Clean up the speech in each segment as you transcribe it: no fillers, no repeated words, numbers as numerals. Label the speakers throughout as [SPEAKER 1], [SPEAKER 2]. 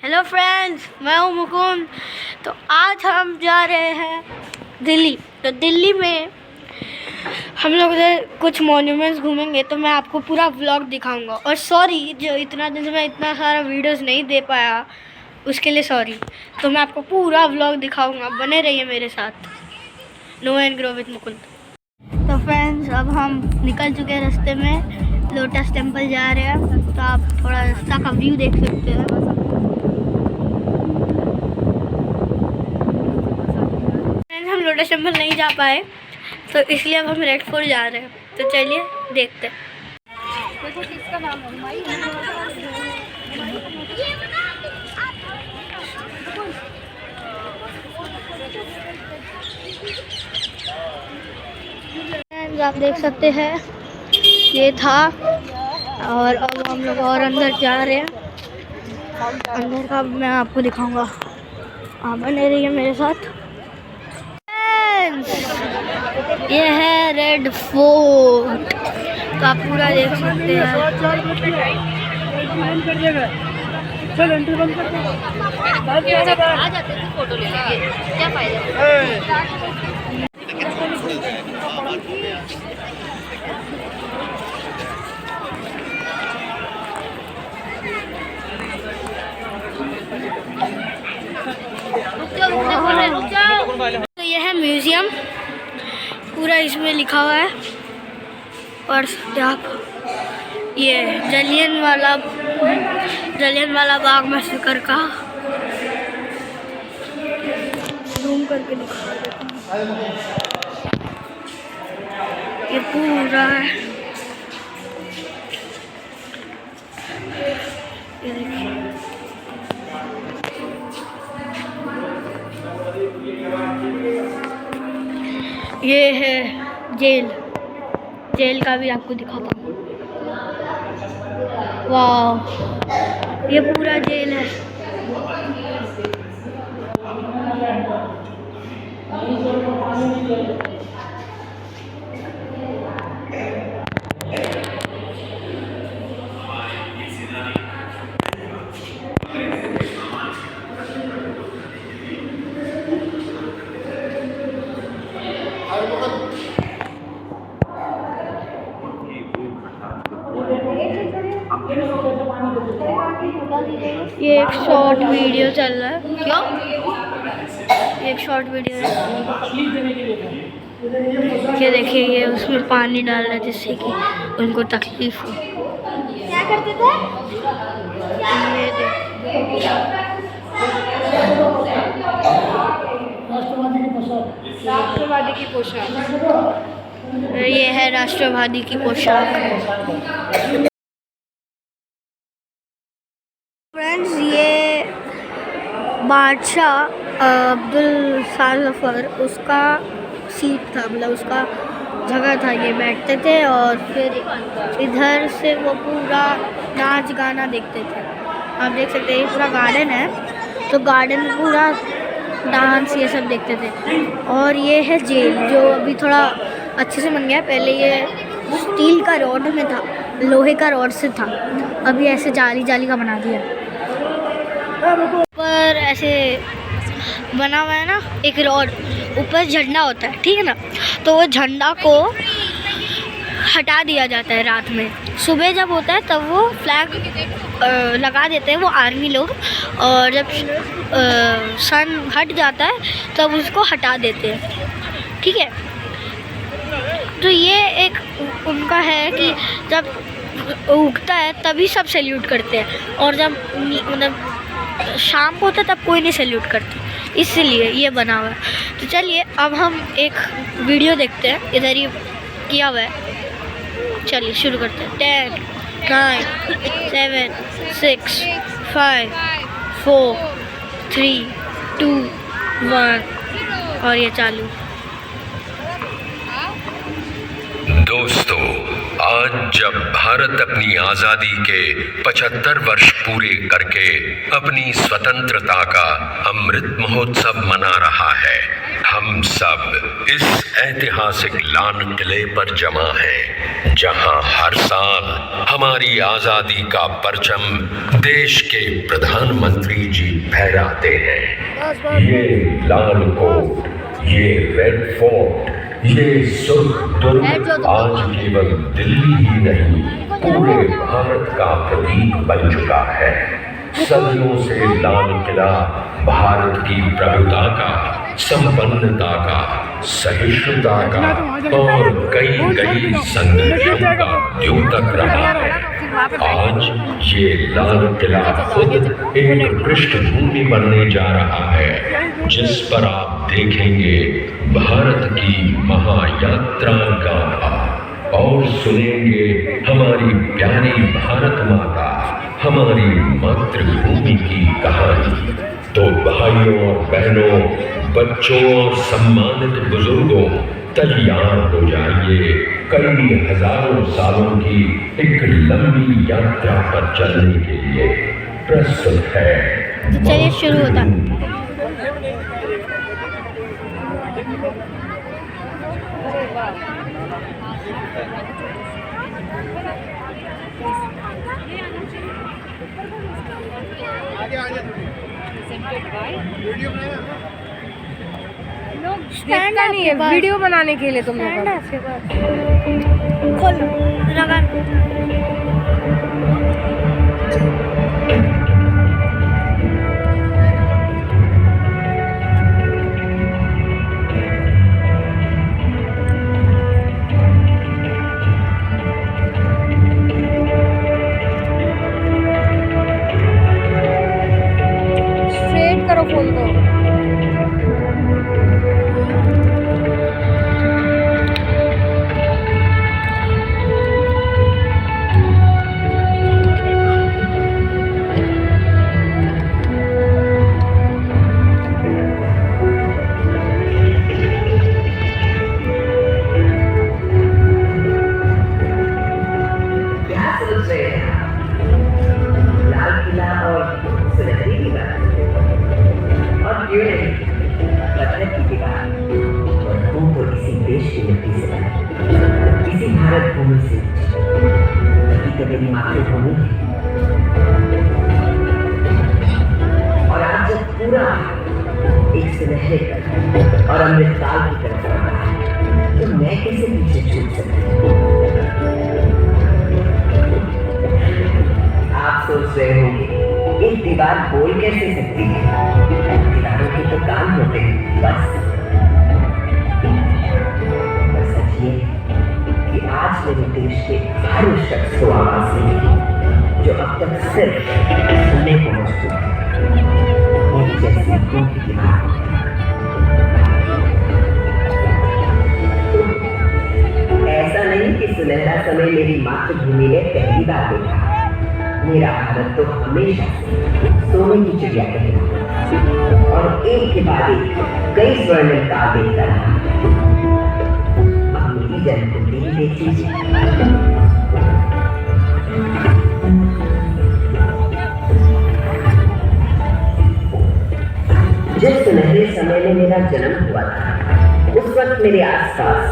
[SPEAKER 1] Hello friends, मैं हूँ मुकुंद। तो आज हम जा रहे हैं दिल्ली। तो दिल्ली में हम लोग उधर कुछ मॉन्यूमेंट्स घूमेंगे, तो मैं आपको पूरा व्लॉग दिखाऊंगा। और सॉरी, जो इतना दिन से मैं इतना सारा वीडियोस नहीं दे पाया उसके लिए सॉरी। तो मैं आपको पूरा व्लॉग दिखाऊंगा, बने रहिए मेरे साथ। Know and grow with Mukund. तो फ्रेंड्स, अब हम निकल चुके हैं रास्ते में, लोटस टेम्पल जा रहे हैं। तो आप थोड़ा रास्ता का व्यू देख सकते हैं। हम लोटस टेम्पल नहीं जा पाए, तो इसलिए अब हम रेड फोर्ट जा रहे हैं। तो चलिए देखते हैं।
[SPEAKER 2] देखो किसका नाम है भाई।
[SPEAKER 1] आप देख सकते हैं, ये था। और अब हम लोग और अंदर जा रहे हैं। अंदर का मैं आपको दिखाऊंगा, आप बने रहिए मेरे साथ। ये है रेड फोर्ट, तो आप पूरा देख सकते हैं।
[SPEAKER 2] चल एंट्री बंद कर दे। आ जाते थे फोटो लेके, क्या फायदा।
[SPEAKER 1] तो ये है म्यूजियम, पूरा इसमें लिखा हुआ है। और आप ये जलियन वाला बाग मैसेकर का जूम करके दिखा देता हूं। ये पूरा है, ये देखिए। ये है जेल का भी आपको दिखाता हूँ। वाह, ये पूरा जेल है। ये एक शॉर्ट वीडियो चल रहा है। क्यों? एक शॉर्ट वीडियो है। ये देखिए, ये उसमें पानी डाल रहा है जिससे कि उनको तकलीफ हो। क्या करते थे?
[SPEAKER 2] राष्ट्रवादी की पोशाक।
[SPEAKER 1] ये है राष्ट्रवादी की पोशाक। फ्रेंड्स, ये बादशाह अब्दुल जफर, उसका सीट था, मतलब उसका जगह था। ये बैठते थे और फिर इधर से वो पूरा नाच गाना देखते थे। आप देख सकते हैं, ये पूरा गार्डन है, तो गार्डन में पूरा डांस ये सब देखते थे। और ये है जेल, जो अभी थोड़ा अच्छे से बन गया। पहले ये स्टील का रॉड में था, लोहे का रॉड से था, अभी ऐसे जाली का बना दिया। ऊपर ऐसे बना हुआ है ना, एक रॉड, ऊपर झंडा होता है, ठीक है ना। तो वो झंडा को हटा दिया जाता है रात में। सुबह जब होता है तब वो फ्लैग लगा देते हैं वो आर्मी लोग, और जब सन हट जाता है तब उसको हटा देते हैं, ठीक है। तो ये एक उनका है कि जब उगता है तभी सब सैल्यूट करते हैं, और जब मतलब शाम को होता है तब कोई नहीं सैल्यूट करता, इसलिए ये बना हुआ है। तो चलिए अब हम एक वीडियो देखते हैं, इधर ही किया हुआ है। चलिए शुरू करते हैं। 10, 9, 7, 6, 5, 4, 3, 2, 1 और ये चालू।
[SPEAKER 3] दोस्तों, आज जब भारत अपनी आजादी के 75 वर्ष पूरे करके अपनी स्वतंत्रता का अमृत महोत्सव मना रहा है, हम सब इस ऐतिहासिक लाल किले पर जमा हैं, जहां हर साल हमारी आजादी का परचम देश के प्रधानमंत्री जी फहराते हैं। ये लाल कोट, ये रेड फोर्ट, ये सुर्ख दुर्ग आज केवल दिल्ली ही नहीं, पूरे भारत का प्रतीक बन चुका है। सदियों से लाल किला भारत की प्रभुता का, संपन्नता का, सहिष्णुता का और कई संघर्षों का द्योतक रहा है। आज ये लाल किला खुद एक पृष्ठभूमि बनने जा रहा है, जिस पर आप देखेंगे भारत की महायात्रा गाथा और सुनेंगे हमारी प्यारी भारत माता, हमारी मातृभूमि की कहानी। तो भाइयों और बहनों, बच्चों और सम्मानित बुजुर्गों, तैयार हो जाइए कई हजारों सालों की एक लंबी यात्रा पर चलने के लिए प्रस्तुत है।
[SPEAKER 1] चलिए शुरू होता है।
[SPEAKER 2] स्टैंड नहीं है वीडियो बनाने के लिए, तुम लोग
[SPEAKER 1] खोल लगा।
[SPEAKER 2] स्ट्रेट करो फोन को।
[SPEAKER 4] और आज जब पूरा एक सुनहरे और अमृतकाल की तरफ बढ़ रहा है, तो मैं कैसे पीछे छूट सकती हूँ? आप सोच रहे होंगे एक दीवार बोल कैसे सकती है? दीवारों के तो कान होते हैं, बस सच ये कि आज मेरे देश के हर उस शख्स को आवाज मिलेगी जो अब तक सिर्फ सुनने को मजबूर है, मेरी जैसी की दीवार। ऐसा नहीं कि सुनहरा समय मेरी मातृभूमि ने पहली बार देखा। मेरा भारत तो हमेशा सोने की चिड़िया कहला और एक के बाद एक कई स्वर्णिम काल देखता रहा। अब मेरी जन्मतिथि भी देख लीजिए। जिस सुनहरे समय में मेरा जन्म हुआ था, उस वक्त मेरे आसपास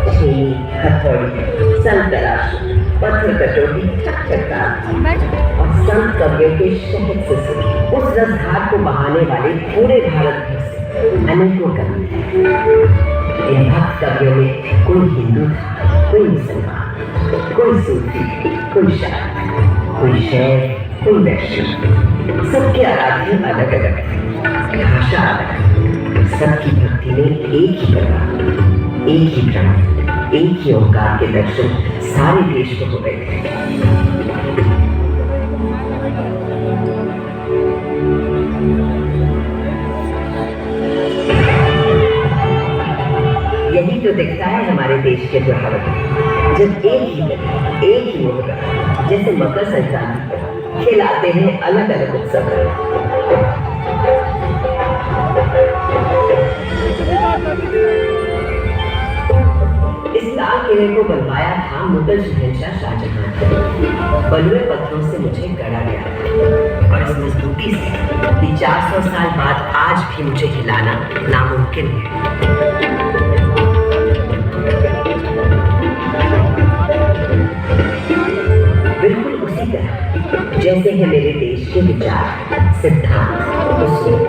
[SPEAKER 4] छेनी, हथौड़ी, संतराशी, पत्थर कटोरी, चक्कर और संत कवियों के शहद से सुनी उस रसधार को बहाने वाले पूरे भारत भर से अनेकों कवि थे। इन भक्त कवियों में कोई हिंदू था, कोई मुसलमान, कोई सूफी, कोई शायर, कोई शेर, कोई वैष्णव। सबके आराध्य अलग अलग थे, भाषा अलग, सबकी भक्ति में एक ही प्रकार, एक ही ब्रह्म, एक ही ओंकार के दर्शन सारे देश को हो गए थे। यही तो दिखता है हमारे देश के त्योहारों में, जब एक ही दिन, एक ही मुहूर्त, जैसे मकर संक्रांति पर खिलाते हैं अलग अलग उत्सव। इस लाल किले को बनवाया था मुगल शहंशाह शाहजहां। बलुए पत्थरों से मुझे गढ़ा गया था और इस मजबूती से कि 400 साल बाद आज भी मुझे हिलाना नामुमकिन है। बिल्कुल उसी तरह जैसे है मेरे देश के विचार, सिद्धांत, उसूल।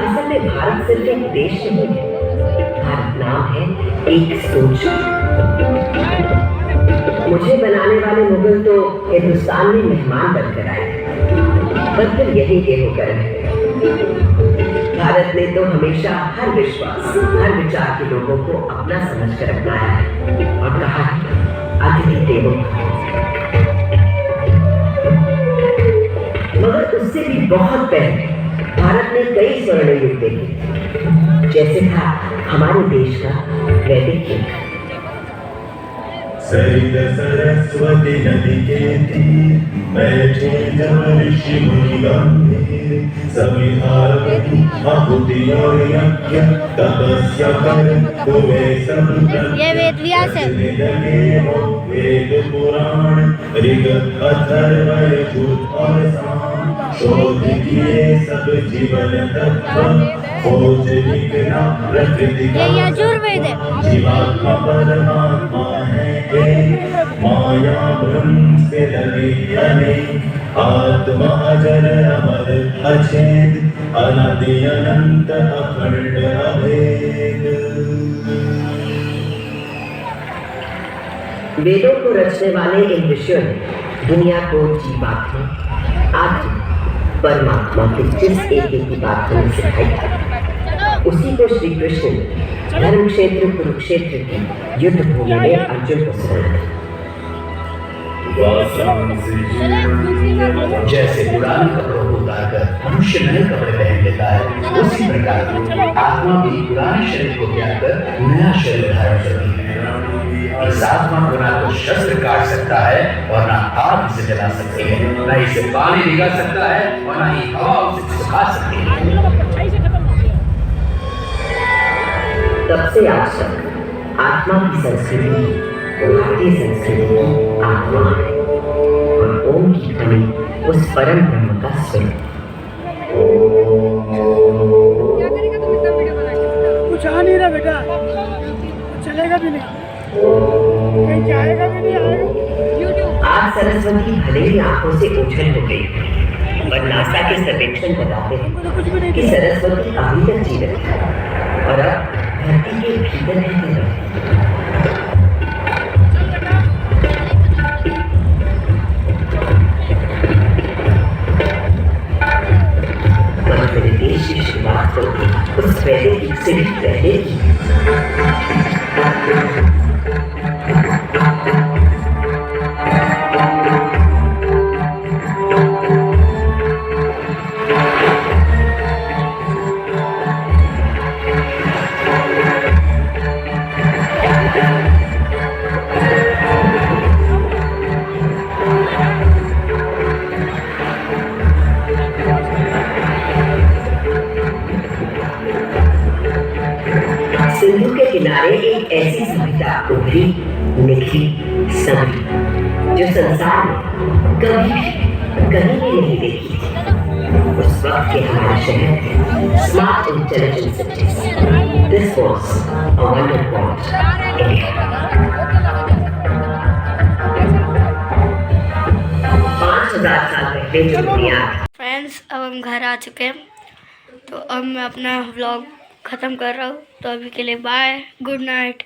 [SPEAKER 4] असल में भारत सिर्फ एक देश नहीं है, भारत नाम है एक सोच। मुझे बनाने वाले मुगल तो हिंदुस्तान में मेहमान बनकर आए, पर फिर यही के होकर रहे। भारत ने तो हमेशा हर विश्वास, हर विचार के लोगों को अपना समझकर अपनाया है और कहा है अतिथि देवो भव। मगर उससे भी बहुत पहले भारत ने कई स्वर्ण युग देखे, जैसे था हमारे देश का वैदिक युग।
[SPEAKER 5] सरित सरस्वती नदी के तीर बैठे जब ऋषि मुनि गंभीर, सभी भारती आहुति और यज्ञ तपस्या कर हुए सब
[SPEAKER 1] ये वेद व्यास है।
[SPEAKER 5] लगे हो वेद पुराण ऋग अथर्व यजुर और साम, शोध किए सब जीवन तत्व, खोज लिखना प्रकृति का
[SPEAKER 1] ये यजुर्वेद है।
[SPEAKER 5] जीवात्मा परमात्मा है एक, माया ब्रह्म से लगे अनेक, आत्मा अजर अमर अछेद, अनादि अनंत अखंड अभेद।
[SPEAKER 4] वेदों को रचने वाले इन ऋषियों ने दुनिया को जीवात्मा, आत्मा, परमात्मा की जिस एक की बात हमें सिखाई थी, उसी को श्री कृष्ण ने धर्म क्षेत्र कुरुक्षेत्र की युद्ध भूमि में अर्जुन को सुनाया।
[SPEAKER 6] जैसे पुराने कपड़ों को उतारकर मनुष्य नए कपड़े पहन लेता है, उसी प्रकार आत्मा भी पुराने शरीर को त्याग कर नया शरीर धारण करती है। इस आत्मा को ना तो शस्त्र काट सकता है और ना आग से जला सकती है, ना इसे पानी निकाल सकता है और ना ही हवा उसे सुखा सकती है।
[SPEAKER 4] तब से आज तक आत्मा की संस्कृति भारतीय संस्कृति की आत्मा है और ओम की ध्वनि उस परम ब्रह्म का स्वरूप।
[SPEAKER 2] कुछ आ नहीं रहा बेटा, चलेगा भी नहीं, कहीं जाएगा भी नहीं, आएगा।
[SPEAKER 4] आज सरस्वती भले ही आंखों से ओझल हो गई, पर नासा के सर्वेक्षण बताते हैं कि सरस्वती अभी तक जीवित है और अब धरती के भीतर रहती है। मेरे देश की शुरुआत तो उस वैदिक युग से भी पहले की। सिंधु के किनारे एक ऐसी सभ्यता उभरी, निखरी, संभली, जो संसार में कभी भी कहीं भी नहीं देखी थी। उस वक्त के हमारे शहर smart intelligence cities. This was a wonder point India. 5000 साल पहले जो दुनिया।
[SPEAKER 1] फ्रेंड्स, अब हम घर आ चुके हैं, तो अब मैं अपना व्लॉग ख़त्म कर रहा हूँ। तो अभी के लिए बाय, गुड नाइट।